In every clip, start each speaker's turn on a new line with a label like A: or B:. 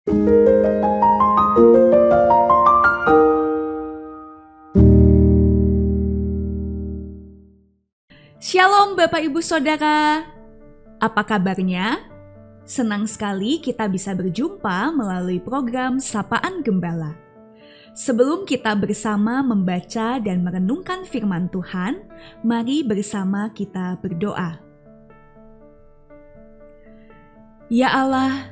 A: Shalom Bapak Ibu Saudara, apa kabarnya? Senang sekali kita bisa berjumpa melalui program Sapaan Gembala. Sebelum kita bersama membaca dan merenungkan firman Tuhan, mari bersama kita berdoa. Ya Allah,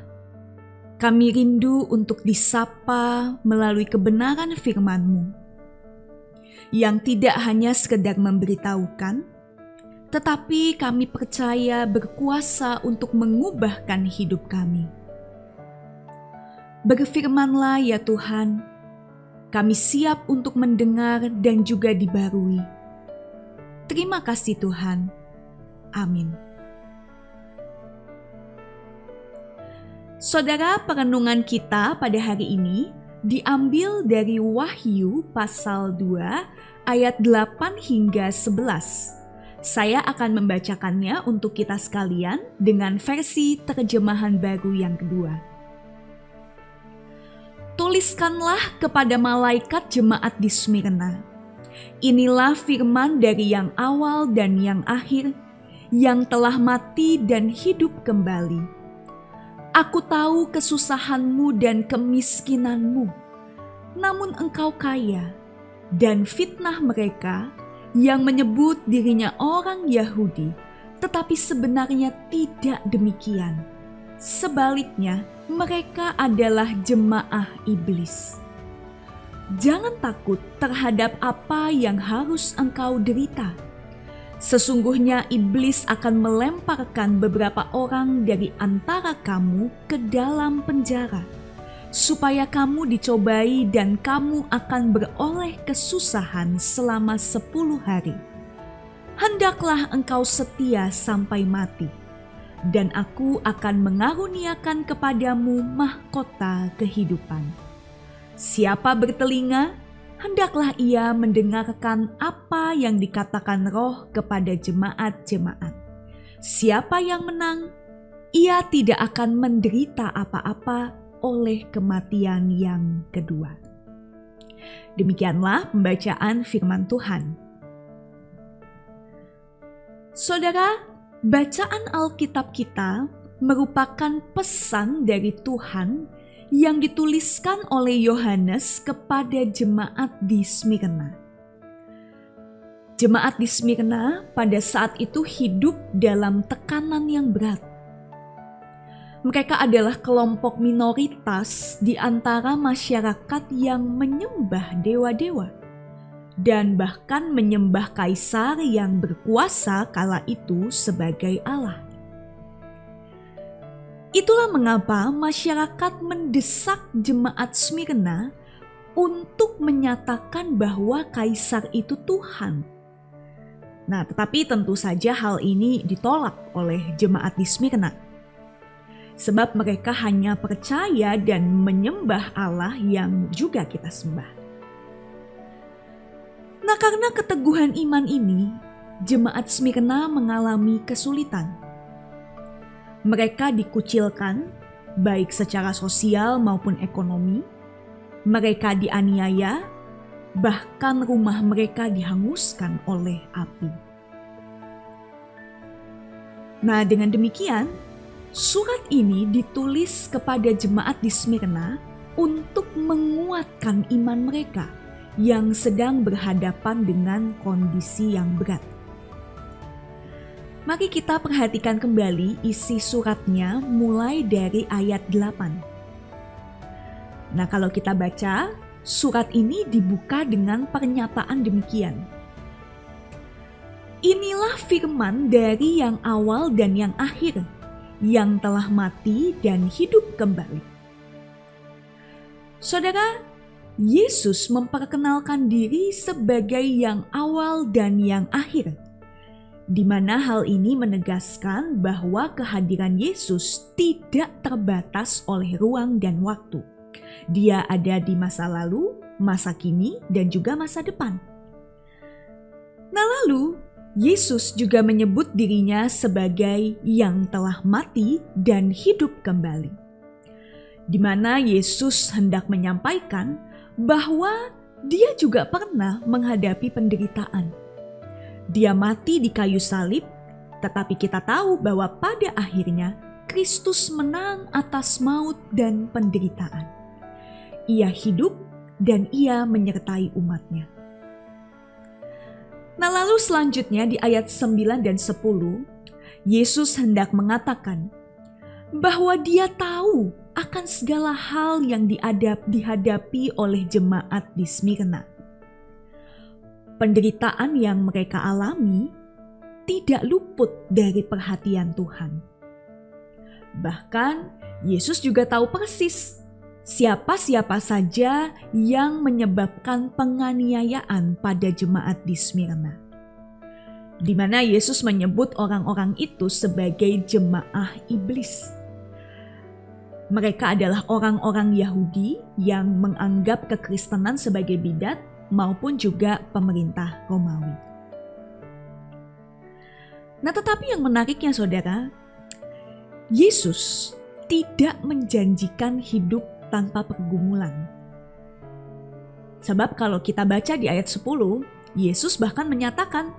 A: kami rindu untuk disapa melalui kebenaran firman-Mu, yang tidak hanya sekedar memberitahukan, tetapi kami percaya berkuasa untuk mengubahkan hidup kami. Berfirmanlah ya Tuhan, kami siap untuk mendengar dan juga dibarui. Terima kasih Tuhan. Amin. Saudara, perenungan kita pada hari ini diambil dari Wahyu pasal 2 ayat 8 hingga 11. Saya akan membacakannya untuk kita sekalian dengan versi terjemahan baru yang kedua. Tuliskanlah kepada malaikat jemaat di Smyrna. Inilah firman dari yang awal dan yang akhir, yang telah mati dan hidup kembali. Aku tahu kesusahanmu dan kemiskinanmu, namun engkau kaya, dan fitnah mereka yang menyebut dirinya orang Yahudi, tetapi sebenarnya tidak demikian. Sebaliknya, mereka adalah jemaah iblis. Jangan takut terhadap apa yang harus engkau derita. Sesungguhnya iblis akan melemparkan beberapa orang dari antara kamu ke dalam penjara, supaya kamu dicobai dan kamu akan beroleh kesusahan selama 10 hari. Hendaklah engkau setia sampai mati, dan aku akan mengaruniakan kepadamu mahkota kehidupan. Siapa bertelinga, hendaklah ia mendengarkan apa yang dikatakan Roh kepada jemaat-jemaat. Siapa yang menang, ia tidak akan menderita apa-apa oleh kematian yang kedua. Demikianlah pembacaan firman Tuhan. Saudara, bacaan Alkitab kita merupakan pesan dari Tuhan yang dituliskan oleh Yohanes kepada jemaat di Smyrna. Jemaat di Smyrna pada saat itu hidup dalam tekanan yang berat. Mereka adalah kelompok minoritas di antara masyarakat yang menyembah dewa-dewa dan bahkan menyembah kaisar yang berkuasa kala itu sebagai Allah. Itulah mengapa masyarakat mendesak jemaat Smyrna untuk menyatakan bahwa kaisar itu Tuhan. Nah, tetapi tentu saja hal ini ditolak oleh jemaat di Smyrna. Sebab mereka hanya percaya dan menyembah Allah yang juga kita sembah. Nah, karena keteguhan iman ini, jemaat Smyrna mengalami kesulitan. Mereka dikucilkan, baik secara sosial maupun ekonomi. Mereka dianiaya, bahkan rumah mereka dihanguskan oleh api. Nah, dengan demikian, surat ini ditulis kepada jemaat di Smyrna untuk menguatkan iman mereka yang sedang berhadapan dengan kondisi yang berat. Mari kita perhatikan kembali isi suratnya mulai dari ayat 8. Nah, kalau kita baca, surat ini dibuka dengan pernyataan demikian. Inilah firman dari yang awal dan yang akhir, yang telah mati dan hidup kembali. Saudara, Yesus memperkenalkan diri sebagai yang awal dan yang akhir, di mana hal ini menegaskan bahwa kehadiran Yesus tidak terbatas oleh ruang dan waktu. Dia ada di masa lalu, masa kini, dan juga masa depan. Nah, lalu Yesus juga menyebut dirinya sebagai yang telah mati dan hidup kembali. di mana Yesus hendak menyampaikan bahwa dia juga pernah menghadapi penderitaan. Dia mati di kayu salib, tetapi kita tahu bahwa pada akhirnya Kristus menang atas maut dan penderitaan. Ia hidup dan ia menyertai umatnya. Nah, lalu selanjutnya di ayat 9 dan 10, Yesus hendak mengatakan bahwa dia tahu akan segala hal yang dihadapi oleh jemaat di Smyrna. Penderitaan yang mereka alami tidak luput dari perhatian Tuhan. Bahkan Yesus juga tahu persis siapa-siapa saja yang menyebabkan penganiayaan pada jemaat di Smyrna, di mana Yesus menyebut orang-orang itu sebagai jemaah iblis. Mereka adalah orang-orang Yahudi yang menganggap kekristenan sebagai bidat maupun juga pemerintah Romawi. Nah, tetapi yang menariknya saudara, Yesus tidak menjanjikan hidup tanpa pergumulan. Sebab kalau kita baca di ayat 10, Yesus bahkan menyatakan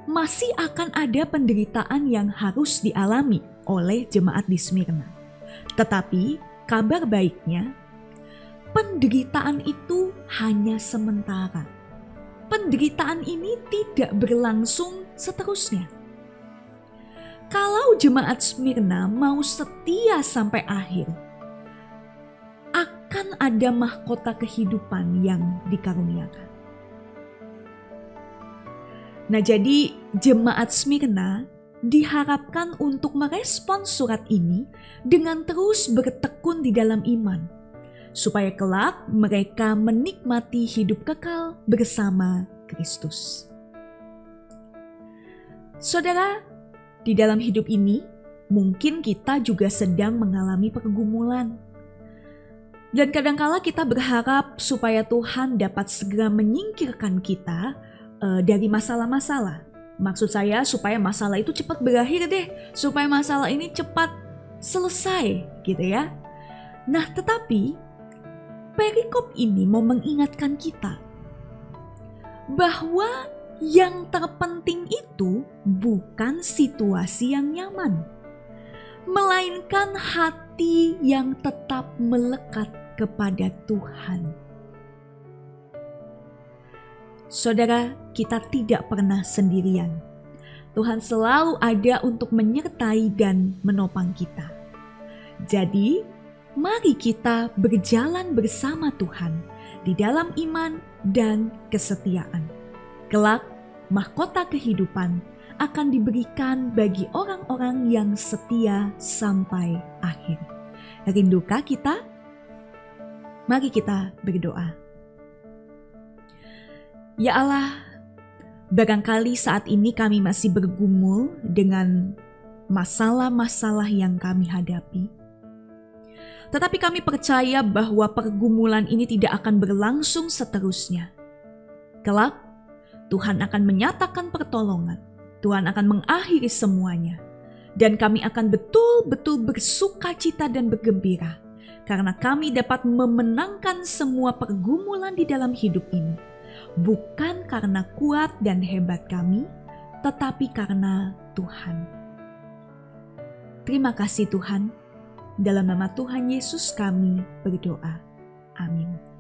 A: masih akan ada penderitaan yang harus dialami oleh jemaat di Smyrna. Tetapi kabar baiknya, penderitaan itu hanya sementara. Penderitaan ini tidak berlangsung seterusnya. Kalau jemaat Smyrna mau setia sampai akhir, akan ada mahkota kehidupan yang dikaruniakan. Nah, jadi jemaat Smyrna diharapkan untuk merespons surat ini dengan terus bertekun di dalam iman, supaya kelak mereka menikmati hidup kekal bersama Kristus. Saudara, di dalam hidup ini mungkin kita juga sedang mengalami pergumulan. Dan kadangkala kita berharap supaya Tuhan dapat segera menyingkirkan kita dari masalah-masalah. Maksud saya supaya masalah itu cepat berakhir deh, supaya masalah ini cepat selesai gitu ya. Nah, tetapi perikop ini mau mengingatkan kita bahwa yang terpenting itu bukan situasi yang nyaman, melainkan hati yang tetap melekat kepada Tuhan. Saudara, kita tidak pernah sendirian. Tuhan selalu ada untuk menyertai dan menopang kita. Jadi, mari kita berjalan bersama Tuhan di dalam iman dan kesetiaan. Kelak, mahkota kehidupan akan diberikan bagi orang-orang yang setia sampai akhir. Rindukah kita? Mari kita berdoa. Ya Allah, barangkali saat ini kami masih bergumul dengan masalah-masalah yang kami hadapi. Tetapi kami percaya bahwa pergumulan ini tidak akan berlangsung seterusnya. Kelak, Tuhan akan menyatakan pertolongan. Tuhan akan mengakhiri semuanya. Dan kami akan betul-betul bersukacita dan bergembira. Karena kami dapat memenangkan semua pergumulan di dalam hidup ini. Bukan karena kuat dan hebat kami, tetapi karena Tuhan. Terima kasih Tuhan. Dalam nama Tuhan Yesus kami berdoa. Amin.